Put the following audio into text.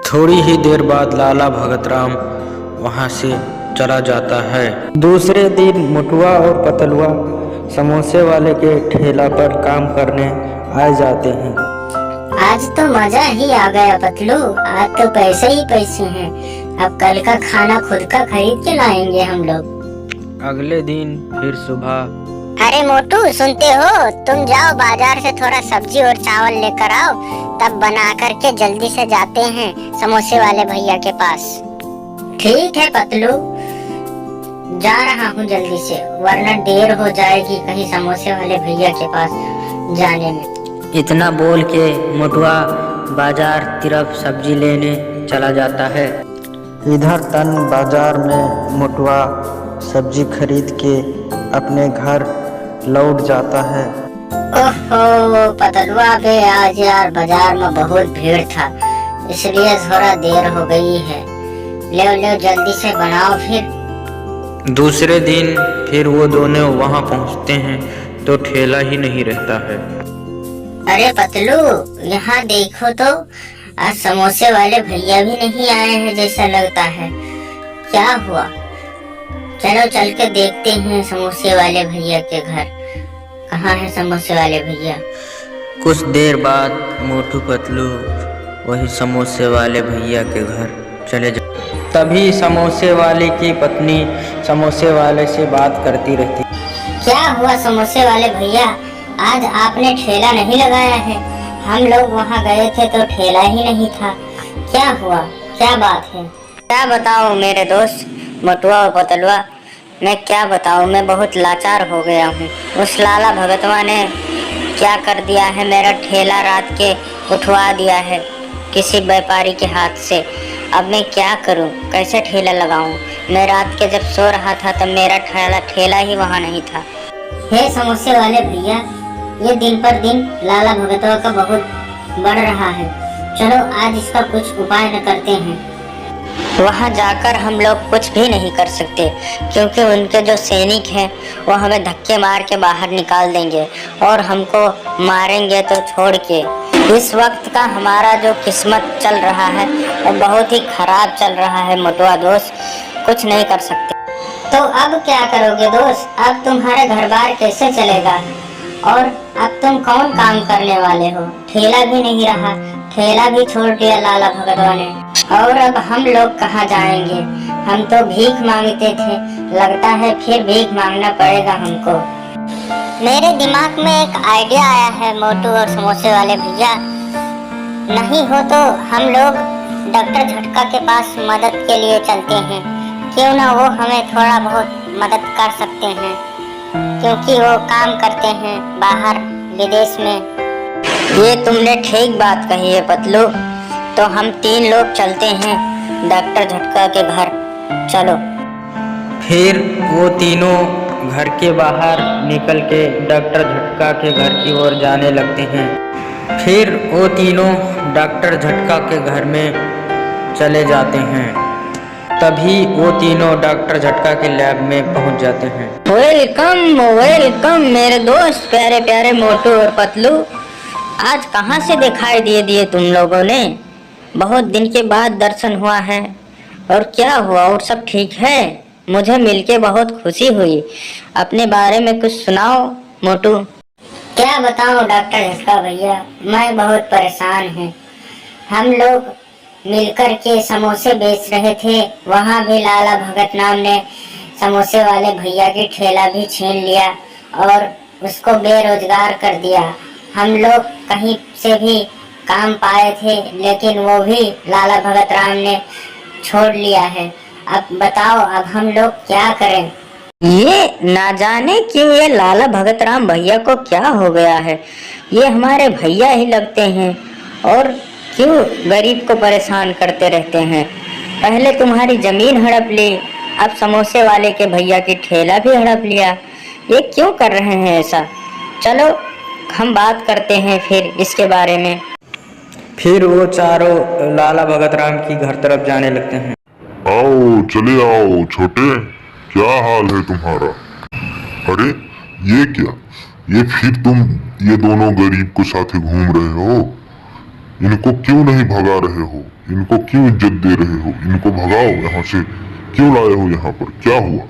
थोड़ी ही देर बाद लाला भगतराम वहाँ से चला जाता है। दूसरे दिन मोटुआ और पतलुआ समोसे वाले के ठेला पर काम करने आ जाते हैं। आज तो मजा ही आ गया पतलू, आज तो पैसे ही पैसे हैं। अब कल का खाना खुद का खरीद के लाएंगे हम लोग। अगले दिन फिर सुबह। अरे मोटू सुनते हो, तुम जाओ बाजार से थोड़ा सब्जी और चावल लेकर आओ, तब बना करके जल्दी से जाते हैं समोसे वाले भैया के पास। ठीक है पतलू, जा रहा हूँ जल्दी से, वरना देर हो जाएगी कहीं समोसे वाले भैया के पास जाने में। इतना बोल के मोटुआ बाजार तरफ सब्जी लेने चला जाता है। इधर तन बाजार में मोटुआ सब्जी खरीद के अपने घर लौट जाता है। ओहो पतलुआ बे, आज यार बाजार में बहुत भीड़ था, इसलिए थोड़ा देर हो गई है। ले जल्दी से बनाओ फिर। दूसरे दिन फिर वो दोनों वहाँ पहुँचते हैं तो ठेला ही नहीं रहता है। अरे पतलू, यहाँ देखो तो, आज समोसे वाले भैया भी नहीं आए हैं जैसा लगता है। क्या हुआ? चलो चल के देखते हैं समोसे वाले भैया के घर। कहाँ है समोसे वाले भैया? कुछ देर बाद मोटू पतलू वही समोसे वाले भैया के घर चले जाते। तभी समोसे वाले की पत्नी समोसे वाले से बात करती रहती। क्या हुआ समोसे वाले भैया, आज आपने ठेला नहीं लगाया है? हम लोग वहाँ गए थे तो ठेला ही नहीं था। क्या हुआ, क्या बात है? क्या बताऊँ मेरे दोस्त मोटुआ और पतलुआ, मैं क्या बताऊँ, मैं बहुत लाचार हो गया हूँ। उस लाला भगतवा ने क्या कर दिया है, मेरा ठेला रात के उठवा दिया है किसी व्यापारी के हाथ से। अब मैं क्या करूँ, कैसे ठेला लगाऊँ? मैं रात के जब सो रहा था तब मेरा ठेला ही वहाँ नहीं था। हे समोसे वाले भैया, ये दिन पर दिन लाला भगतवा का बहुत बढ़ रहा है। चलो आज इसका कुछ उपाय न करते हैं। वहाँ जाकर हम लोग कुछ भी नहीं कर सकते, क्योंकि उनके जो सैनिक हैं वो हमें धक्के मार के बाहर निकाल देंगे और हमको मारेंगे तो छोड़ के। इस वक्त का हमारा जो किस्मत चल रहा है वो बहुत ही खराब चल रहा है मोटुआ दोस्त, कुछ नहीं कर सकते। तो अब क्या करोगे दोस्त? अब तुम्हारे घर बार कैसे चलेगा? और अब तुम कौन काम करने वाले हो? ठेला भी नहीं रहा, ठेला भी छोड़ दिया लाला भगतवा ने। और अब हम लोग कहाँ जाएंगे? हम तो भीख मांगते थे, लगता है फिर भीख मांगना पड़ेगा हमको। मेरे दिमाग में एक आइडिया आया है मोटू और समोसे वाले भैया। नहीं हो तो हम लोग डॉक्टर झटका के पास मदद के लिए चलते हैं, क्यों ना वो हमें थोड़ा बहुत मदद कर सकते हैं, क्योंकि वो काम करते हैं बाहर विदेश में। ये तुमने ठीक बात कही है पतलू, तो हम 3 लोग चलते हैं डॉक्टर झटका के घर। चलो। फिर वो तीनों घर के बाहर निकल के डॉक्टर झटका के घर की ओर जाने लगते हैं। फिर वो तीनों डॉक्टर झटका के घर में चले जाते हैं। तभी वो तीनों डॉक्टर झटका के लैब में पहुंच जाते हैं। वेलकम वेलकम मेरे दोस्त प्यारे प्यारे मोटू और पतलू, आज कहाँ से दिखाई दिए तुम लोगों ने? बहुत दिन के बाद दर्शन हुआ है। और क्या हुआ, और सब ठीक है? मुझे मिलके बहुत खुशी हुई। अपने बारे में कुछ सुनाओ मोटू। क्या बताऊं डॉक्टर झटका भैया, मैं बहुत परेशान हूँ। हम लोग मिलकर के समोसे बेच रहे थे, वहाँ भी लाला भगत नाम ने समोसे वाले भैया की ठेला भी छीन लिया और उसको बेरोजगार कर दिया। हम लोग कहीं से भी काम पाए थे, लेकिन वो भी लाला भगत राम ने छोड़ लिया है। अब बताओ, अब हम लोग क्या करें? ये ना जाने क्यों ये लाला भगत राम भैया को क्या हो गया है। ये हमारे भैया ही लगते हैं और क्यों गरीब को परेशान करते रहते हैं। पहले तुम्हारी जमीन हड़प ली, अब समोसे वाले के भैया की ठेला भी हड़प लिया। ये क्यों कर रहे हैं ऐसा? चलो हम बात करते हैं फिर इसके बारे में। फिर वो चारों लाला भगत राम की घर तरफ जाने लगते हैं। आओ चले आओ छोटे, क्या हाल है तुम्हारा? अरे ये क्या, ये फिर तुम ये दोनों गरीब को साथे घूम रहे हो? इनको क्यों नहीं भगा रहे हो? इनको क्यों इज्जत दे रहे हो? इनको भगाओ यहाँ से। क्यों लाए हो यहाँ पर? क्या हुआ?